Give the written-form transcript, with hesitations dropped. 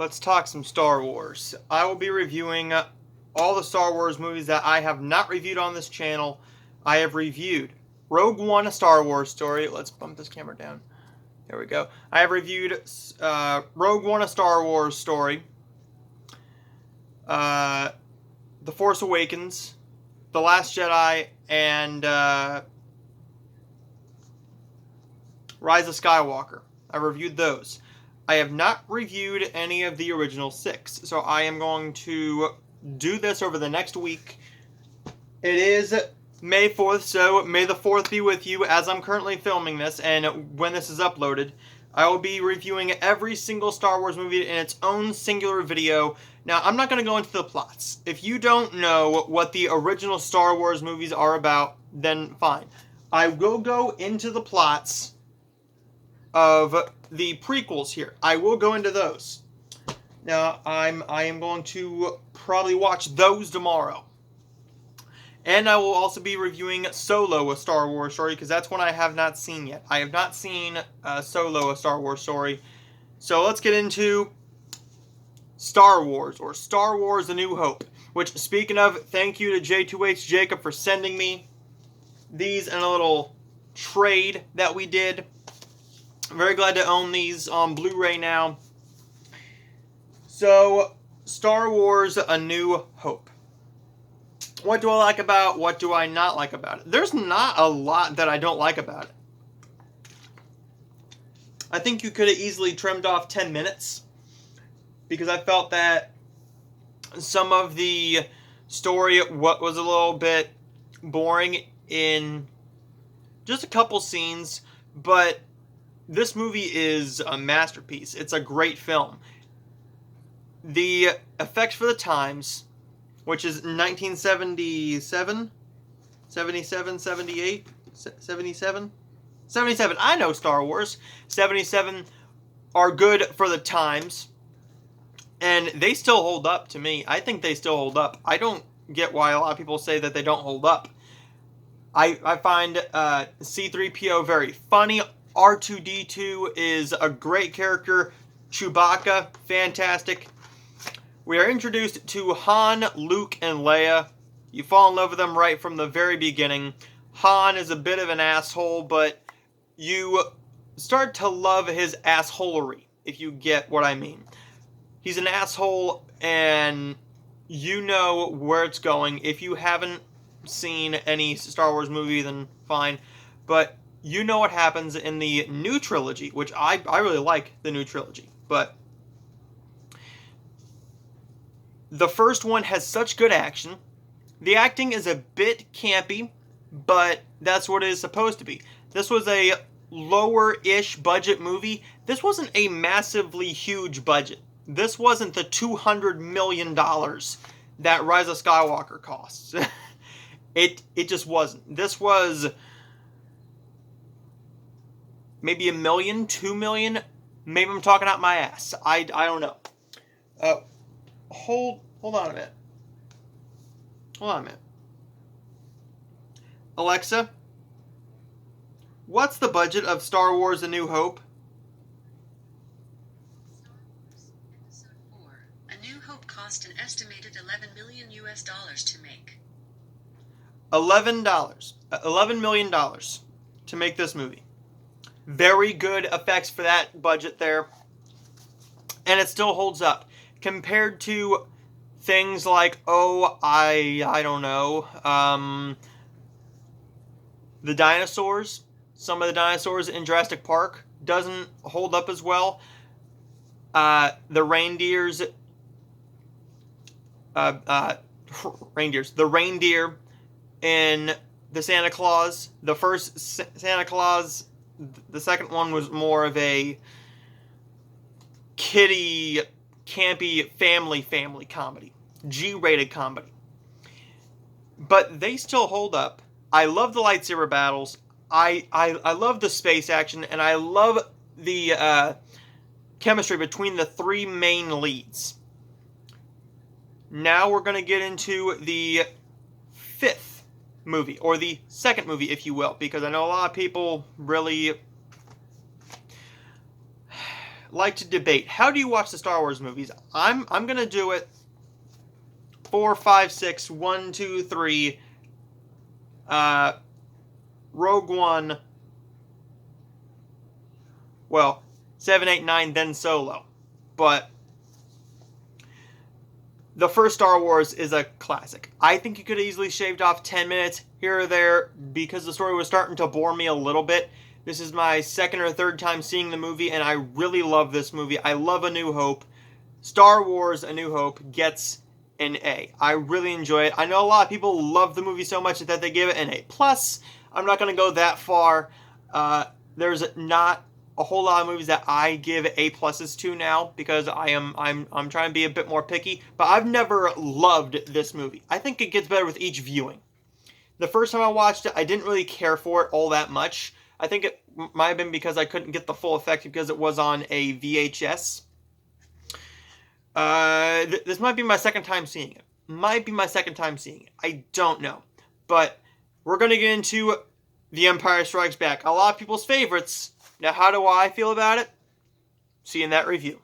let's talk some Star Wars. I will be reviewing all the Star Wars movies that I have not reviewed on this channel. I have reviewed Rogue One, A Star Wars Story. Let's bump this camera down. There we go. I have reviewed Rogue One, A Star Wars Story, The Force Awakens, The Last Jedi, and Rise of Skywalker. I reviewed those. I have not reviewed any of the original 6, so I am going to do this over the next week. It is May 4th, so may the 4th be with you as I'm currently filming this, and when this is uploaded, I will be reviewing every single Star Wars movie in its own singular video. Now, I'm not going to go into the plots. If you don't know what the original Star Wars movies are about, then fine. I will go into the plots of the prequels here. I will go into those. Now, I am going to probably watch those tomorrow. And I will also be reviewing Solo, A Star Wars Story, because that's one I have not seen yet. I have not seen Solo, A Star Wars Story. So let's get into Star Wars, or Star Wars A New Hope. Which, speaking of, thank you to J2H Jacob for sending me these in a little trade that we did. I'm very glad to own these on Blu-ray now. So, Star Wars A New Hope. What do I like about it? What do I not like about it? There's not a lot that I don't like about it. I think you could have easily trimmed off 10 minutes, because I felt that some of the story was a little bit boring in just a couple scenes, but this movie is a masterpiece. It's a great film. The effects for the times, which is 1977, 77, 78, 77? 77, I know Star Wars. 77 are good for the times, and they still hold up to me. I think they still hold up. I don't get why a lot of people say that they don't hold up. I find C-3PO very funny. R2-D2 is a great character. Chewbacca, fantastic. We are introduced to Han, Luke, and Leia. You fall in love with them right from the very beginning. Han is a bit of an asshole, but you start to love his assholery, if you get what I mean. He's an asshole, and you know where it's going. If you haven't seen any Star Wars movie, then fine. But you know what happens in the new trilogy, which I really like the new trilogy. But the first one has such good action. The acting is a bit campy, but that's what it is supposed to be. This was a lower-ish budget movie. This wasn't a massively huge budget. This wasn't the $200 million that Rise of Skywalker costs. It just wasn't. This was maybe $1 million, $2 million. Maybe I'm talking out my ass. I don't know. Hold on a minute. Hold on a minute. Alexa, what's the budget of Star Wars A New Hope? Star Wars Episode 4, A New Hope cost an estimated $11 million to make. $11 million to make this movie. Very good effects for that budget there. And it still holds up. Compared to things like, I don't know, the dinosaurs. Some of the dinosaurs in Jurassic Park doesn't hold up as well. The reindeers, the reindeer in the Santa Claus. The first Santa Claus, the second one was more of a kiddie, campy family comedy. G-rated comedy. But they still hold up. I love the lightsaber battles. I love the space action, and I love the chemistry between the three main leads. Now we're going to get into the fifth movie, or the second movie, if you will, because I know a lot of people really like to debate. How do you watch the Star Wars movies? I'm gonna do it 4, 5, 6, 1, 2, 3. Rogue One. Well, 7, 8, 9, then Solo. But the first Star Wars is a classic. I think you could have easily shaved off 10 minutes here or there because the story was starting to bore me a little bit. This is my second or third time seeing the movie, and I really love this movie. I love A New Hope. Star Wars A New Hope gets an A. I really enjoy it. I know a lot of people love the movie so much that they give it an A+. I'm not going to go that far. There's not a whole lot of movies that I give A+s to now because I'm trying to be a bit more picky, but I've never loved this movie. I think it gets better with each viewing. The first time I watched it, I didn't really care for it all that much. I think it might have been because I couldn't get the full effect because it was on a VHS. This might be my second time seeing it. I don't know. But we're going to get into The Empire Strikes Back. A lot of people's favorites. Now, how do I feel about it? See you in that review.